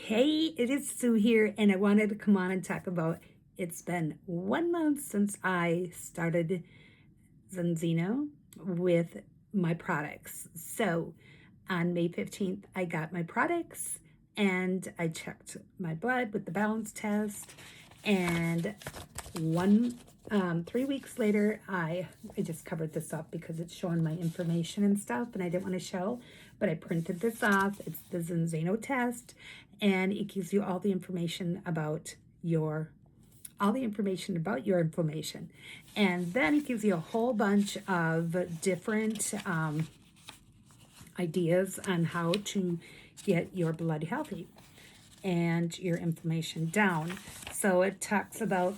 Hey, it is Sue here, and I wanted to come on and talk about it's been 1 month since I started Zanzino with my products. So on May 15th, I got my products and I checked my blood with the balance test. And 3 weeks later, I just covered this up because it's showing my information and stuff, and I didn't want to show, but I printed this off. It's the Zanzino test, and it gives you all the information about your inflammation. And then it gives you a whole bunch of different ideas on how to get your blood healthy and your inflammation down. So it talks about,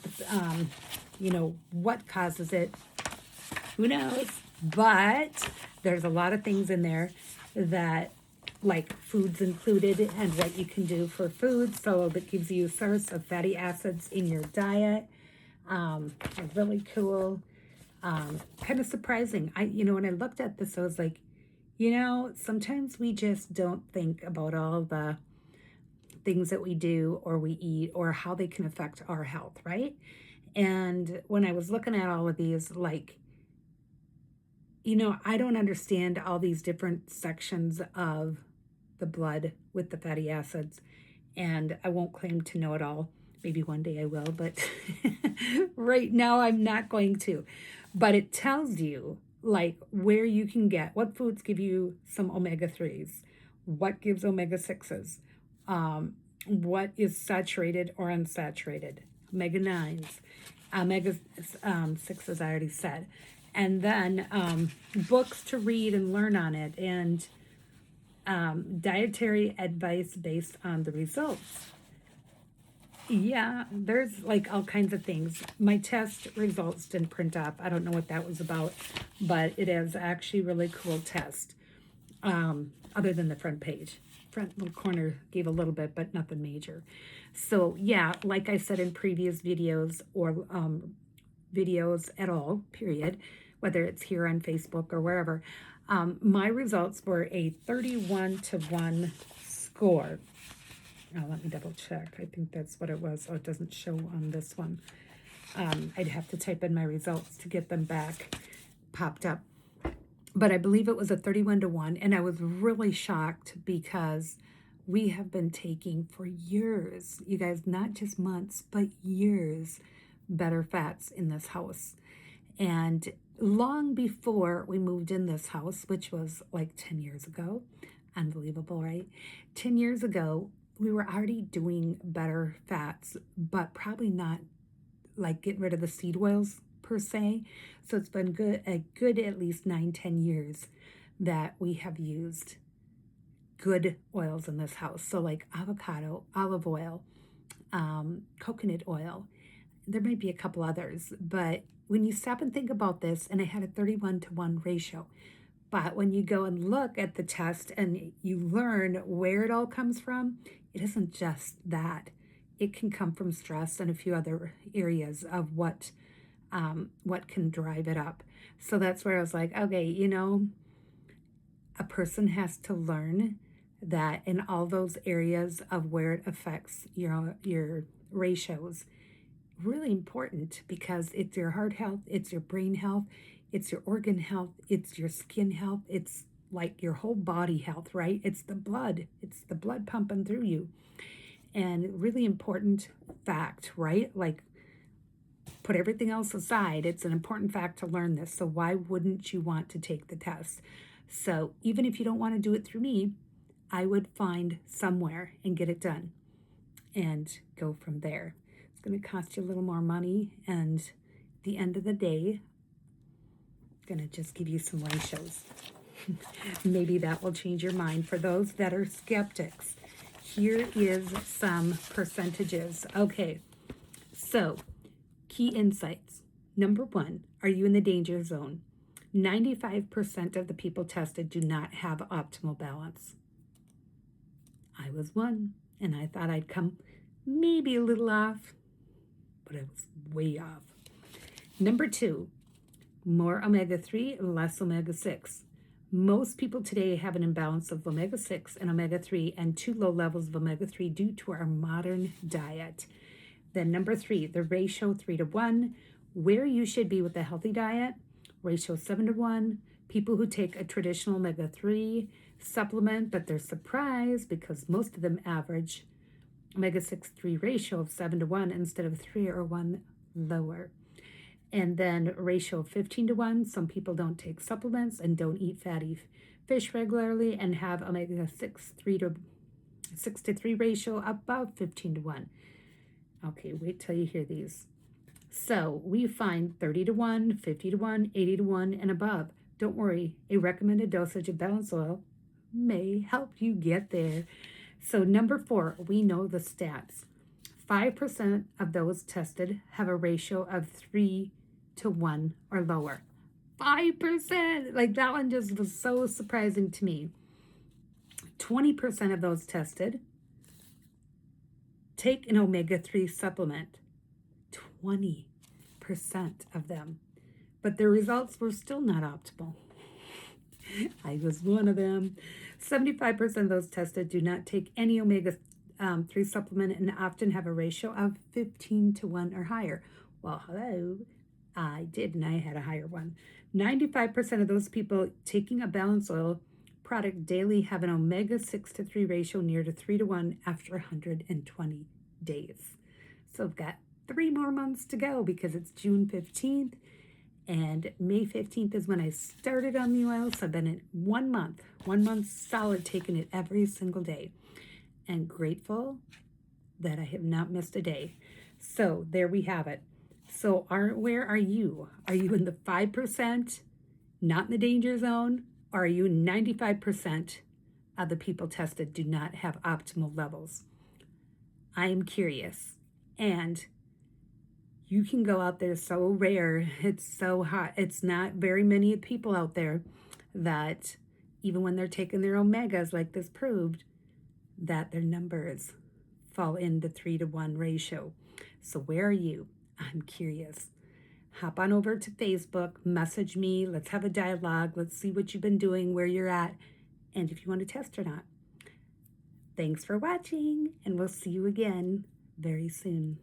what causes it. Who knows? But there's a lot of things in there that, like foods included, and what you can do for food. So it gives you a source of fatty acids in your diet. Really cool. Kind of surprising. When I looked at this, I was like, sometimes we just don't think about all the things that we do or we eat or how they can affect our health, right? And when I was looking at all of these, I don't understand all these different sections of the blood with the fatty acids, and I won't claim to know it all. Maybe one day I will, but right now I'm not going to. But it tells you where you can get, what foods give you some omega-3s, what gives omega-6s, what is saturated or unsaturated, omega-9s, omega-6s I already said. And then books to read and learn on it, and dietary advice based on the results. Yeah, there's all kinds of things. My test results didn't print up. I don't know what that was about, but it is actually really cool test. Other than the front page. Front little corner gave a little bit, but nothing major. So yeah, like I said in previous videos or videos at all, period, whether it's here on Facebook or wherever, my results were a 31-1 score. Let me double check. I think that's what it was. Oh, it doesn't show on this one. I'd have to type in my results to get them back popped up. But I believe it was a 31-1, and I was really shocked because we have been taking for years, you guys, not just months, but years, better fats in this house. And long before we moved in this house, which was 10 years ago, unbelievable, right? 10 years ago, we were already doing better fats, but probably not getting rid of the seed oils per se. So it's been a good at least 9-10 years that we have used good oils in this house. So avocado, olive oil, coconut oil. There might be a couple others, but when you stop and think about this, and I had a 31-1 ratio, but when you go and look at the test and you learn where it all comes from, it isn't just that. It can come from stress and a few other areas of what can drive it up. So that's where I was like, okay, a person has to learn that in all those areas of where it affects your ratios, really important, because it's your heart health, it's your brain health, it's your organ health, it's your skin health, it's your whole body health, right? It's the blood pumping through you. And really important fact, right? Put everything else aside, it's an important fact to learn this. So why wouldn't you want to take the test? So even if you don't want to do it through me, I would find somewhere and get it done and go from there. It's going to cost you a little more money, and at the end of the day, I'm going to just give you some ratios. Maybe that will change your mind for those that are skeptics. Here is some percentages. Okay, so key insights. Number 1, are you in the danger zone? 95% of the people tested do not have optimal balance. I was one, and I thought I'd come maybe a little off, but I was way off. Number 2, more omega-3, less omega-6. Most people today have an imbalance of omega-6 and omega-3 and too low levels of omega-3 due to our modern diet. Then number 3, the ratio 3-to-1, where you should be with a healthy diet, ratio 7-to-1. People who take a traditional omega-3 supplement, but they're surprised because most of them average omega-6-3 ratio of 7-to-1 instead of 3 or 1 lower. And then ratio 15-to-1, some people don't take supplements and don't eat fatty fish regularly and have omega-6 6-to-3 ratio above 15-to-1. Okay, wait till you hear these. So we find 30-to-1, 50-to-1, 80-to-1, and above. Don't worry, a recommended dosage of balanced oil may help you get there. So number 4, we know the stats. 5% of those tested have a ratio of 3-to-1 or lower. 5%! Like, that one just was so surprising to me. 20% of those tested take an omega-3 supplement. 20% of them. But their results were still not optimal. I was one of them. 75% of those tested do not take any omega-3 supplement and often have a ratio of 15-to-1 or higher. Well, hello, I did, and I had a higher one. 95% of those people taking a balanced oil product daily have an omega-6-to-3 ratio near to 3-to-1 after 120 days. So I've got 3 more months to go because it's June 15th, and May 15th is when I started on the oil. So I've been in 1 month solid, taking it every single day, and grateful that I have not missed a day. So there we have it. So where are you? Are you in the 5%, not in the danger zone? Or are you 95% of the people tested do not have optimal levels? I am curious. And you can go out there, so rare, it's so hot. It's not very many people out there that, even when they're taking their omegas, like this proved, that their numbers fall into 3-to-1 ratio. So where are you? I'm curious. Hop on over to Facebook, message me, let's have a dialogue, let's see what you've been doing, where you're at, and if you want to test or not. Thanks for watching, and we'll see you again very soon.